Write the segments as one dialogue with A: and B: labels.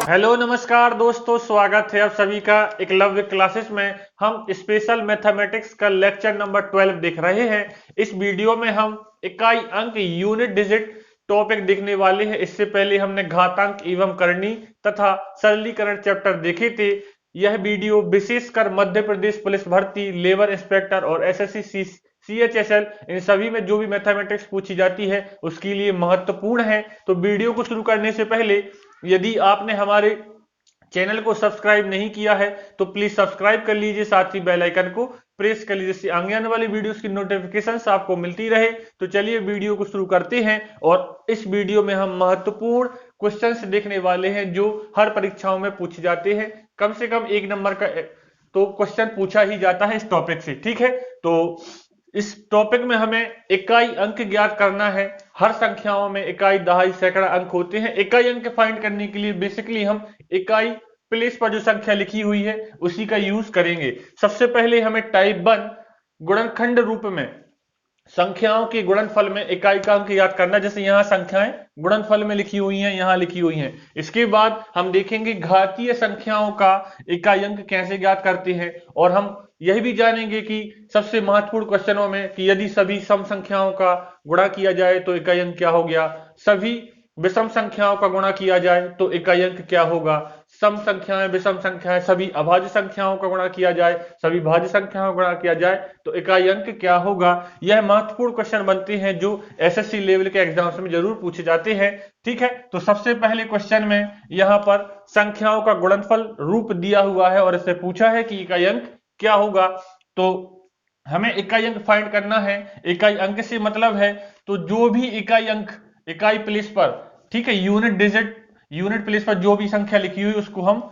A: Hello नमस्कार दोस्तों, स्वागत है आप सभी का एकलव्य क्लासेस में। हम स्पेशल मैथमेटिक्स का लेक्चर नंबर 12 देख रहे हैं। इस वीडियो में हम इकाई अंक यूनिट डिजिट टॉपिक देखने वाले हैं। इससे पहले हमने घातांक एवं करनी तथा सरलीकरण चैप्टर देखे थे। यह वीडियो विशेषकर मध्य प्रदेश पुलिस भर्ती, लेबर इंस्पेक्टर और एसएससी CHSL इन सभी में जो भी मैथमेटिक्स पूछी जाती है उसके लिए महत्वपूर्ण है। तो वीडियो को शुरू करने से पहले यदि आपने हमारे चैनल को सब्सक्राइब नहीं किया है तो प्लीज सब्सक्राइब कर लीजिए, साथ ही बेल आइकन को प्रेस कर लीजिए जिससे आगे आने वाली वीडियोस की नोटिफिकेशंस आपको मिलती रहे। तो चलिए वीडियो को शुरू करते हैं और इस वीडियो में हम महत्वपूर्ण क्वेश्चंस देखने वाले हैं जो हर परीक्षाओं में पूछे जाते हैं। कम से कम 1 नंबर का तो क्वेश्चन पूछा ही जाता है इस टॉपिक से, ठीक है। तो इस टॉपिक में हमें इकाई अंक ज्ञात करना है। हर संख्याओं में इकाई, दहाई, सैकड़ा अंक होते हैं। इकाई अंक फाइंड करने के लिए बेसिकली हम इकाई प्लेस पर जो संख्या लिखी हुई है उसी का यूज करेंगे। सबसे पहले हमें टाइप 1 गुणनखंड रूप में संख्याओं के गुणनफल में इकाई का अंक याद करना। जैसे यहां संख्याएं गुणनफल में लिखी हुई हैं, यहां लिखी हुई हैं। इसके बाद हम देखेंगे घातीय संख्याओं का इकाई अंक कैसे ज्ञात करते हैं और हम यह भी जानेंगे कि सबसे महत्वपूर्ण क्वेश्चनों में कि यदि सभी सम संख्याओं का गुणा किया जाए तो इकाई अंक क्या हो गया, सभी विषम संख्याओं का गुणा किया जाए तो इकाई अंक क्या होगा, सम संख्याएं, विषम संख्याएं, सभी अभाज्य संख्याओं का गुणा किया जाए, सभी भाज्य संख्याओं का गुणा किया जाए तो इकाई अंक क्या होगा। यह महत्वपूर्ण क्वेश्चन बनते हैं जो एसएससी लेवल के एग्जाम्स में जरूर पूछे जाते हैं, ठीक है। तो सबसे पहले क्वेश्चन में यहां पर संख्याओं का गुणनफल रूप दिया हुआ है और इससे पूछा है कि इकाई अंक क्या होगा। तो हमें इकाई अंक फाइंड करना है। इकाई अंक से मतलब है तो जो भी इकाई अंक इकाई प्लेस पर, ठीक है, यूनिट डिजिट यूनिट प्लेस पर जो भी संख्या लिखी हुई उसको हम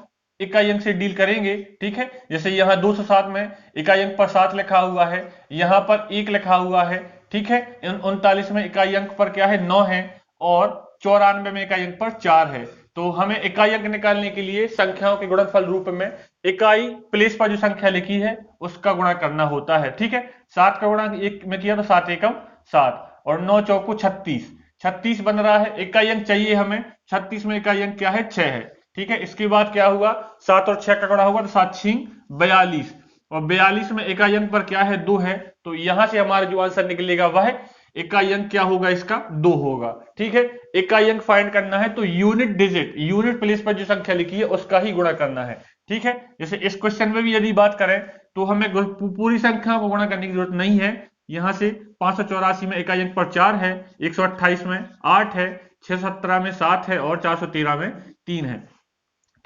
A: इकाई अंक से डील करेंगे, ठीक है। जैसे यहाँ 207 में इकाई अंक पर 7 लिखा हुआ है, यहाँ पर 1 लिखा हुआ है, ठीक है। 39 में इकाई अंक पर क्या है, 9 है और 94 में इकाई अंक पर 4 है। तो हमें इकाई अंक निकालने के लिए संख्याओं के गुणनफल रूप में इकाई प्लेस पर जो संख्या लिखी है उसका गुणा करना होता है, ठीक है। 7 का गुणा 1 में किया तो 7 एकम 7 और 9 चौको 36, 36 बन रहा है। इकाई अंक चाहिए हमें, 36 में इकाई अंक क्या है, 6 है, ठीक है। इसके बाद क्या हुआ, 7 और 6 का गुणा होगा तो 7 6 42 और 42 में इकाई अंक पर क्या है, 2 है। तो यहां से हमारा जो आंसर निकलेगा वह इकाई अंक क्या होगा, इसका 2 होगा, ठीक है। इकाई अंक फाइंड करना है तो यूनिट डिजिट यूनिट प्लेस पर जो संख्या लिखी है उसका ही गुणा करना है, ठीक है। जैसे इस क्वेश्चन में भी यदि बात करें तो हमें पूरी संख्या को गुणा करने की जरूरत नहीं है। यहां से 584 में इकाई अंक पर 4 है, 128 में 8 है, 617 में 7 है और 413 में 3 है।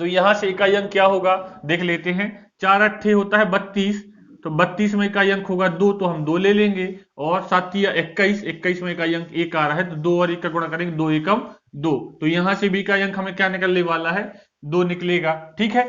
A: तो यहां से इकाई अंक क्या होगा देख लेते हैं। 4 अट्ठे होता है 32, तो 32 में इकाई अंक होगा 2 तो हम 2 ले लेंगे और 7 या 21, 21 में इकाई अंक 1 आ रहा है तो 2 और 1 का गुणा करेंगे, 2 एकम 2। तो यहां से भी इकाई अंक हमें क्या निकलने वाला है, 2 निकलेगा, ठीक है।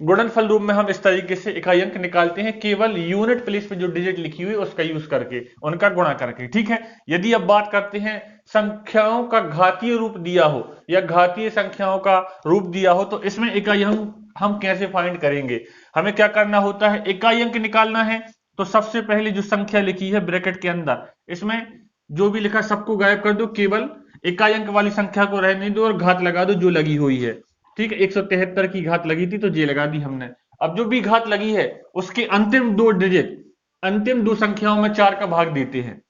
A: गुणनफल रूप में हम इस तरीके से इकाई अंक निकालते हैं केवल यूनिट प्लेस पे जो डिजिट लिखी हुई है उसका यूज करके, उनका गुणा करके, ठीक है। यदि अब बात करते हैं संख्याओं का घातीय रूप दिया हो या घातीय संख्याओं का रूप दिया हो तो इसमें इकाई अंक हम कैसे फाइंड करेंगे। हमें क्या करना होता है, इकाई अंक निकालना है तो सबसे पहले जो संख्या लिखी है ब्रैकेट के अंदर, इसमें जो भी लिखा सबको गायब कर दो, केवल इकाई अंक वाली संख्या को रहने दो और घात लगा दो जो लगी हुई है, ठीक है। 173 की घात लगी थी तो ये लगा दी हमने। अब जो भी घात लगी है उसके अंतिम 2 डिजिट, अंतिम 2 संख्याओं में 4 का भाग देते हैं।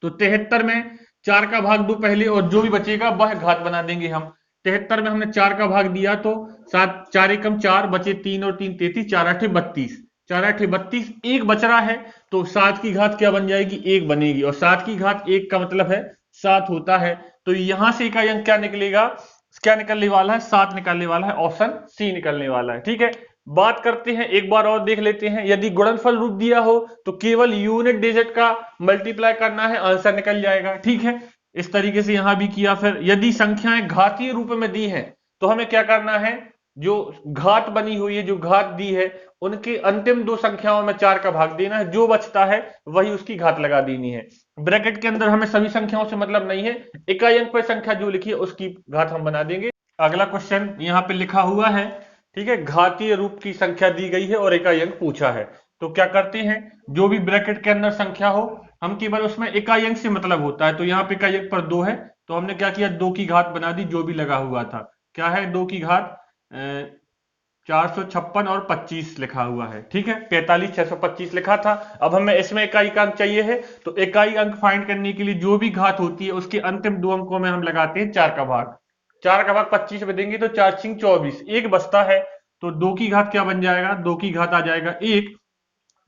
A: तो 73 में 4 का भाग 2 पहले और जो भी बचेगा वह घात बना देंगे हम। 73 में हमने 4 का भाग दिया तो 7 4 एकम 4 बचे 3 और 3 33, 4 8 32, 4 8 32, 1 बच रहा है तो 7 की घात क्या बन जाएगी, 1 बनेगी और 7 की घात 1 का मतलब है 7 होता है। तो यहां से इकाई अंक क्या निकलेगा, क्या निकलने वाला है, 7 निकलने वाला है, ऑप्शन सी निकलने वाला है, ठीक है। बात करते हैं, एक बार और देख लेते हैं। यदि गुणनफल रूप दिया हो तो केवल यूनिट डिजिट का मल्टीप्लाई करना है, आंसर निकल जाएगा, ठीक है। इस तरीके से यहां भी किया। फिर यदि संख्याएं घातीय रूप में दी है तो हमें क्या करना है, जो घात बनी हुई है, जो घात दी है उनके अंतिम 2 संख्याओं में 4 का भाग देना है, जो बचता है वही उसकी घात लगा देनी है। ब्रैकेट के अंदर हमें सभी संख्याओं से मतलब नहीं है, इकाई अंक पर संख्या जो लिखी है उसकी घात हम बना देंगे। अगला क्वेश्चन यहाँ पे लिखा हुआ है, ठीक है, घातीय रूप की संख्या दी गई है और इकाई अंक पूछा है। तो क्या करते हैं, जो भी ब्रैकेट के अंदर संख्या हो हम केवल उसमें इकाई अंक से मतलब होता है। तो यहाँ पे इकाई अंक पर 2 है, तो हमने क्या किया, 2 की घात बना दी जो भी लगा हुआ था। क्या है, 2 की घात 456 और 25 लिखा हुआ है, ठीक है, 45 625 लिखा था। अब हमें इसमें इकाई का अंक चाहिए है, तो इकाई अंक फाइंड करने के लिए जो भी घात होती है उसके अंतिम दो अंकों में हम लगाते हैं 4 का भाग। 4 का भाग 25 में देंगे तो 4 छिंग 24, एक बचता है। तो 2 की घात क्या बन जाएगा, 2 की घात आ जाएगा 1,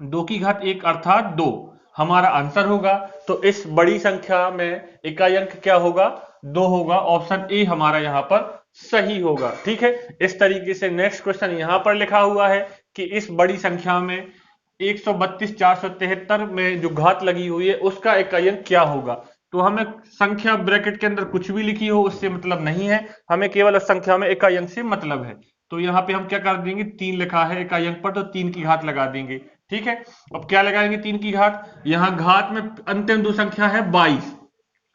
A: 2 की घात 1 अर्थात 2 हमारा आंसर होगा। तो इस बड़ी संख्या में इकाई अंक क्या होगा, 2 होगा। ऑप्शन ए हमारा यहाँ पर सही होगा, ठीक है। इस तरीके से नेक्स्ट क्वेश्चन यहाँ पर लिखा हुआ है कि इस बड़ी संख्या में 132 473 में जो घात लगी हुई है उसका इकाई अंक क्या होगा। तो हमें संख्या ब्रैकेट के अंदर कुछ भी लिखी हो उससे मतलब नहीं है, हमें केवल उस संख्या में इकाई अंक से मतलब है। तो यहाँ पे हम क्या कर देंगे, 3 लिखा है इकाई अंक पर, तो 3 की घात लगा देंगे, ठीक है। अब क्या लगाएंगे, 3 की घात, यहाँ घात में अंतिम दो संख्या है 22,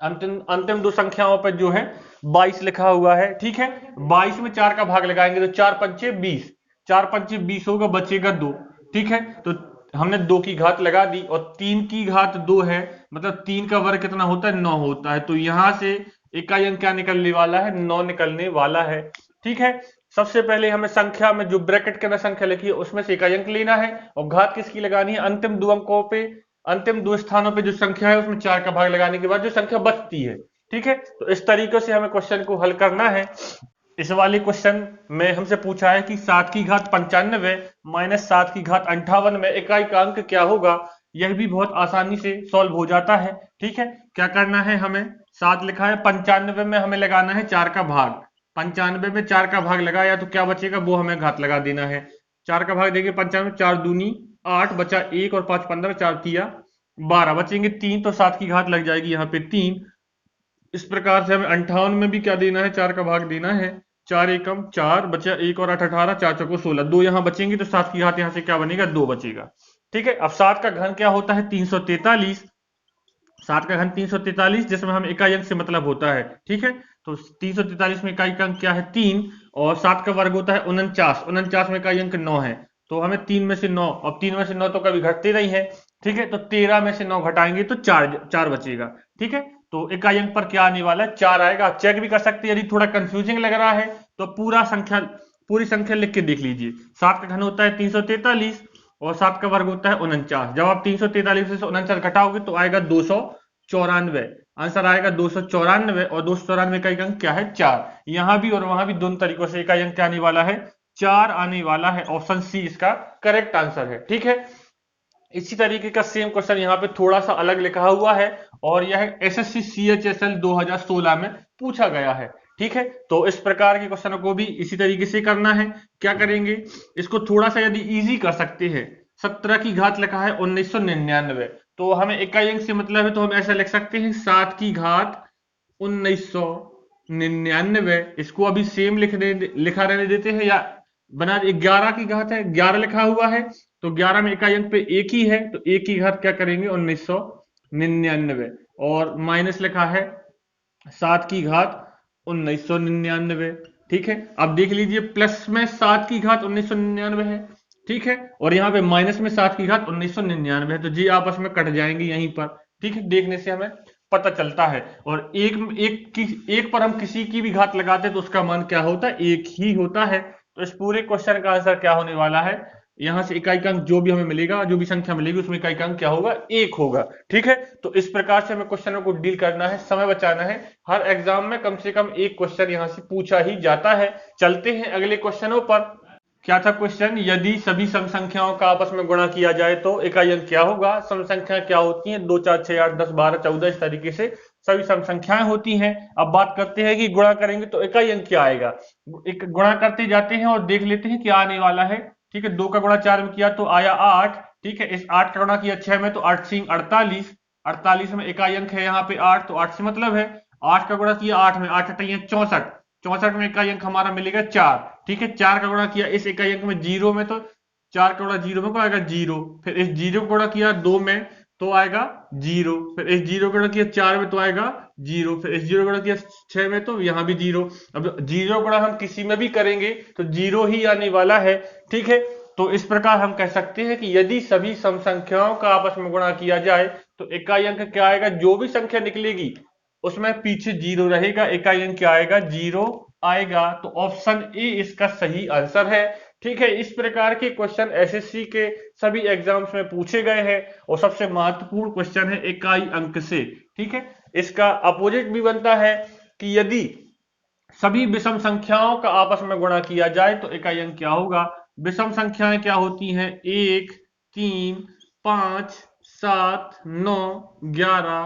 A: अंतिम अंतिम दो संख्याओं पर जो है 22 लिखा हुआ है, ठीक है। 22 में 4 का भाग लगाएंगे तो 4 पंचे 20, 4 पंचे 20 होगा, बचेगा 2, ठीक है। तो हमने 2 की घात लगा दी और 3 की घात 2 है, मतलब 3 का वर्ग कितना होता है, 9 होता है। तो यहां से इकाई अंक क्या निकलने वाला है, 9 निकलने वाला है, ठीक है। सबसे पहले हमें संख्या में जो ब्रैकेट के अंदर संख्या लिखी है उसमें से इकाई अंक लेना है और घात किसकी लगानी है, अंतिम दो अंकों पे, अंतिम दो स्थानों पे जो संख्या है उसमें 4 का भाग लगाने के बाद जो संख्या बचती है, ठीक है। तो इस तरीके से हमें क्वेश्चन को हल करना है। इस वाले क्वेश्चन में हमसे पूछा है कि 7 की घात 95 माइनस 7 की घात 58 में इकाई का अंक क्या होगा। यह भी बहुत आसानी से सॉल्व हो जाता है, ठीक है। क्या करना है, हमें 7 लिखा है, 95 में हमें लगाना है 4 का भाग, 95 में 4 का भाग लगाया तो क्या बचेगा, वो हमें घात लगा देना है। 4 का भाग देंगे 95, 4 दूनी 8, बचा 1 और 5 15, 4 तिया 12, बचेंगे 3, तो 7 की घात लग जाएगी यहाँ पे 3। इस प्रकार से हमें 58 में भी क्या देना है, 4 का भाग देना है, 4 एकम 4, बचा 1 और 8 18, 4 चौको 16, 2 यहाँ बचेंगे तो 7 की घात यहाँ से क्या बनेगा, 2 बचेगा, ठीक है। अब 7 का घन क्या होता है, 343, 7 का घन 343 जिसमें हम इकाई अंक से मतलब होता है, ठीक है। तो 343 में इकाई का अंक क्या है, 3, और 7 का वर्ग होता है 49, 49 में इकाई अंक 9 है। तो हमें 3 में से 9, अब 3 में से 9 तो कभी घटते नहीं है, ठीक है। तो 13 में से 9 घटाएंगे तो 4 बचेगा, ठीक है। तो इकाई अंक पर क्या आने वाला है, 4 आएगा। आप चेक भी कर सकते हैं, यदि थोड़ा कंफ्यूजिंग लग रहा है तो पूरी संख्या लिख के देख लीजिए। 7 का घन होता है 343 और 7 का वर्ग होता है 49। जब आप 343 से 49 घटाओगे तो आएगा 294, आंसर आएगा 294, और 294 का अंक क्या है, 4। यहां भी और वहां भी दोनों तरीकों से इकाई अंक क्या आने वाला है, 4 आने वाला है। ऑप्शन सी इसका करेक्ट आंसर है, ठीक है। इसी तरीके का सेम क्वेश्चन यहाँ पे थोड़ा सा अलग लिखा हुआ है और यह एसएससी सीएचएसएल 2016 में पूछा गया है, ठीक है। तो इस प्रकार के क्वेश्चनों को भी इसी तरीके से करना है। क्या करेंगे, इसको थोड़ा सा यदि इजी कर सकते हैं, 17 की घात लिखा है 1999, तो हमें इकाई अंक से मतलब है, तो हम ऐसा लिख सकते हैं 7 की घात 1999, इसको अभी सेम लिखा रहने देते हैं, या बना 11 की घात है, 11 लिखा हुआ है, तो 11 में इकाई अंक पे एक ही है, तो एक की घात क्या करेंगे 1999, और माइनस लिखा है 7 की घात 1999, ठीक है। अब देख लीजिए, प्लस में 7 की घात 1999 है, ठीक है, और यहाँ पे माइनस में 7 की घात 1999 है, तो जी आपस में कट जाएंगे यहीं पर, ठीक है। देखने से हमें पता चलता है, और एक पर हम किसी की भी घात लगाते हैं तो उसका मान क्या होता है, एक ही होता है। तो इस पूरे क्वेश्चन का आंसर क्या होने वाला है, यहां से इकाई का अंक जो भी हमें मिलेगा, जो भी संख्या मिलेगी उसमें इकाई का अंक क्या होगा, एक होगा, ठीक है। तो इस प्रकार से हमें क्वेश्चनों को डील करना है, समय बचाना है। हर एग्जाम में कम से कम एक क्वेश्चन यहां से पूछा ही जाता है। चलते हैं अगले क्वेश्चनों पर। क्या था क्वेश्चन, यदि सभी सम संख्याओं का आपस में गुणा किया जाए तो इकाई अंक क्या होगा। सम संख्या क्या होती है, 2 4 6 8 10 12 14, इस तरीके से सभी सम संख्याएं होती हैं। अब बात करते हैं कि गुणा करेंगे तो इकाई अंक क्या आएगा। एक गुणा करते जाते हैं और देख लेते हैं क्या आने वाला है, ठीक है। 2 का गुणा 4 में किया तो आया 8, ठीक है। इस 8 का गुणा किया 6 में तो 8 सिंह 48, 48 में इकाई अंक है यहाँ पे 8, तो 8 से मतलब है। 8 का गुणा किया 8 में, 8 अट्ठाईया 64, 64 में इकाई अंक हमारा मिलेगा 4, ठीक है। 4 का गुणा किया इस इकाई अंक में 0 में, तो 4 का गुणा 0 में को आएगा 0, फिर इस 0 का गुणा किया 2 में तो आएगा 0, फिर इस 0 का गुणा किया 4 में तो आएगा 0, फिर इस 0 का गुणा किया 6 में तो यहाँ भी 0। अब 0 गुणा हम किसी में भी करेंगे तो 0 ही आने वाला है, ठीक है। तो इस प्रकार हम कह सकते हैं कि यदि सभी सम संख्याओं का आपस में गुणा किया जाए तो इकाई अंक क्या आएगा, जो भी संख्या निकलेगी उसमें पीछे जीरो रहेगा, इकाई अंक क्या आएगा, जीरो आएगा। तो ऑप्शन ए इसका सही आंसर है। ठीक है, इस प्रकार के क्वेश्चन एसएससी के सभी एग्जाम्स में पूछे गए हैं और सबसे महत्वपूर्ण क्वेश्चन है इकाई अंक से। ठीक है, इसका अपोजिट भी बनता है कि यदि सभी विषम संख्याओं का आपस में गुणा किया जाए तो इकाई अंक क्या होगा। विषम संख्याएं क्या होती हैं, 1, 3, 5, 7, 9, 11,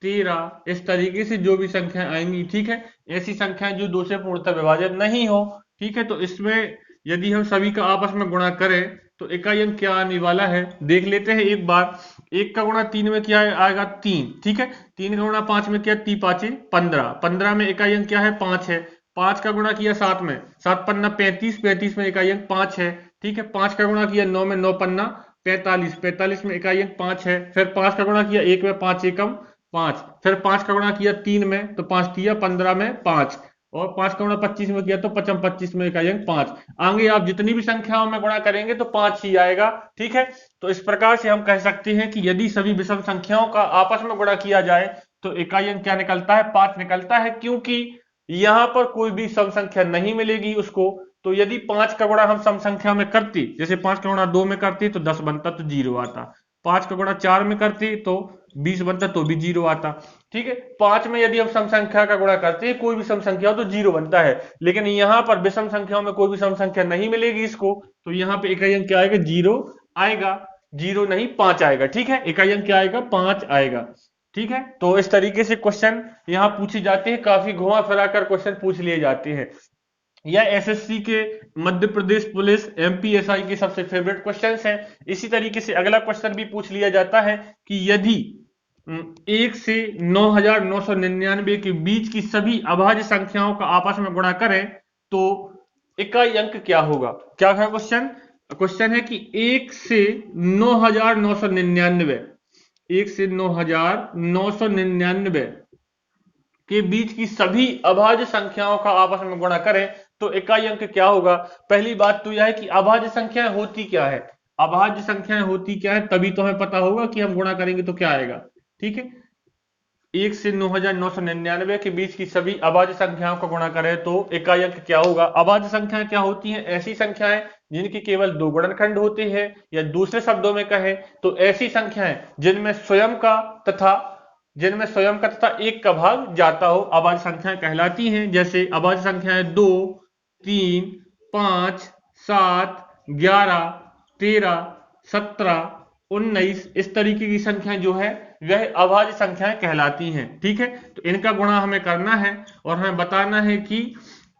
A: 13, इस तरीके से जो भी संख्याएं आएंगी। ठीक है, ऐसी संख्याएं जो दो से पूर्णतः विभाजित नहीं हो। ठीक है, तो इसमें यदि हम सभी का आपस में गुणा करें तो इकाई अंक क्या आने वाला है, देख लेते हैं एक बार। 1 का गुणा 3 में क्या आएगा, 3। ठीक है, 3 का गुणा 5 में क्या, 3 5 15, 15 में इकाई अंक क्या है, 5 है। 5 का गुणा किया 7 में, 7 पन्ना 35, 35 में इकाई अंक 5 है। ठीक है, 5 का गुणा किया 9 में, 9 पन्ना 45, 45 में इकाई अंक 5 है। फिर 5 का गुणा किया 1 में, 5 एकम 5। फिर 5 का गुणा किया 3 में तो 5 तिया 15 में 5, और 5 का गुणा 25 में किया तो 55, 25 में इकाई अंक 5। आगे आप जितनी भी संख्याओं में गुणा करेंगे तो 5 ही आएगा। ठीक है, तो इस प्रकार से हम कह सकते हैं कि यदि सभी विषम संख्याओं का आपस में गुणा किया जाए तो इकाई अंक क्या निकलता है, 5 निकलता है, क्योंकि यहां पर कोई भी सम संख्या नहीं मिलेगी उसको। तो यदि 5 का गुणा हम सम संख्या में करते, जैसे 5 का गुणा 2 में करते तो 10 बनता तो 0 आता, 5 का गुणा 4 में करते तो 20 बनता तो भी 0 आता। ठीक है, 5 में यदि हम सम संख्या का गुणा करते हैं, कोई भी सम संख्या हो तो 0 बनता है, लेकिन यहां पर विषम संख्याओं में कोई भी सम संख्या नहीं मिलेगी इसको, तो यहां पे इकाई अंक क्या आएगा, 0 आएगा। 0 नहीं 5 आएगा। ठीक है, इकाई अंक क्या आएगा, 5 आएगा। ठीक है, तो इस तरीके से क्वेश्चन यहां पूछे जाते हैं, काफी घुमा फिरा कर क्वेश्चन पूछ लिए जाते हैं। यह एसएससी के, मध्य प्रदेश पुलिस, एमपीएसआई के सबसे फेवरेट क्वेश्चंस हैं। इसी तरीके से अगला क्वेश्चन भी पूछ लिया जाता है कि यदि 1 से 9999 के बीच की सभी अभाज्य संख्याओं का आपस में गुणा करें तो इकाई अंक क्या होगा। क्या है क्वेश्चन, क्वेश्चन है कि 1 से 9999, 1 से 9999 के बीच की सभी अभाज्य संख्याओं का आपस में गुणा करें तो इकाई अंक क्या होगा। पहली बात तो यह है कि अभाज्य संख्याएं होती क्या है, अभाज्य संख्याएं होती क्या है, तभी तो हमें पता होगा कि हम गुणा करेंगे तो क्या आएगा। ठीक है, 1 से 9999 के बीच की सभी अभाज्य संख्याओं का गुणा करें तो इकाई अंक क्या होगा। अभाज्य संख्याएं क्या होती हैं, ऐसी संख्याएं जिनके केवल दो गुणनखंड होते हैं, या दूसरे शब्दों में कहें तो ऐसी संख्याएं जिनमें स्वयं का तथा एक का भाग जाता हो, अभाज्य संख्याएं कहलाती हैं। जैसे अभाज्य संख्याएं 2, 3, 5, 7, 11, 13, 17, 19, इस तरीके की संख्याएं जो है वह अभाज्य संख्याएं कहलाती हैं। ठीक है, तो इनका गुणा हमें करना है और हमें बताना है कि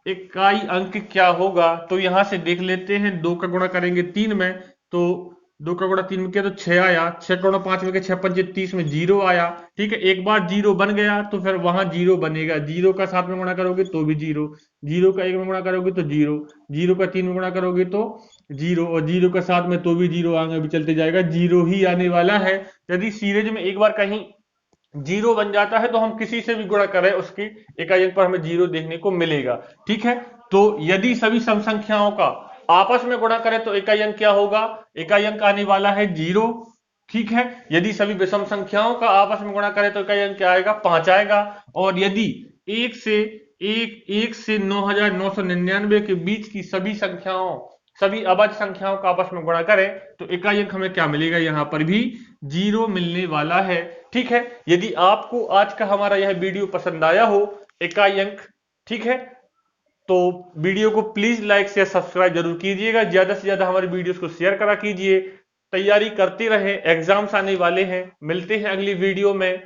A: इकाई अंक क्या होगा। तो यहां से देख लेते हैं, 2 का गुणा करेंगे 3 में तो 2 का गुणा 3 में किया तो 6 आया, 6 का गुणा 5 में किया 6 5 30 में 0 आया। ठीक है, एक बार 0 बन गया तो फिर वहां 0 बनेगा, 0 का 7 में गुणा करोगे तो भी 0, 0 का 1 में गुणा करोगे तो 0, 0 का 3 में गुणा करोगे तो 0, और 0 का 7 में तो भी 0, आगे भी चलते जाएगा, 0 ही आने वाला है। यदि सीरीज में एक बार कहीं 0 बन जाता है तो हम किसी से भी गुणा करें उसकी इकाई अंक पर हमें 0 देखने को मिलेगा। ठीक है, तो यदि सभी सम संख्याओं का आपस में गुणा करें तो इकाई अंक क्या होगा, इकाई अंक आने वाला है 0। ठीक है, यदि सभी विषम संख्याओं का आपस में गुणा करें तो इकाई अंक क्या आएगा, 5 आएगा। और यदि 1 से 9999 के बीच की सभी अभाज्य संख्याओं का आपस में गुणा करें तो इकाई अंक हमें क्या मिलेगा, यहां पर भी 0 मिलने वाला है। ठीक है, यदि आपको आज का हमारा यह वीडियो पसंद आया हो, इकाई अंक, ठीक है, तो वीडियो को प्लीज लाइक शेयर सब्सक्राइब जरूर कीजिएगा, ज्यादा से ज्यादा हमारे वीडियोस को शेयर करा कीजिए। तैयारी करते रहें, एग्जाम्स आने वाले हैं। मिलते हैं अगली वीडियो में।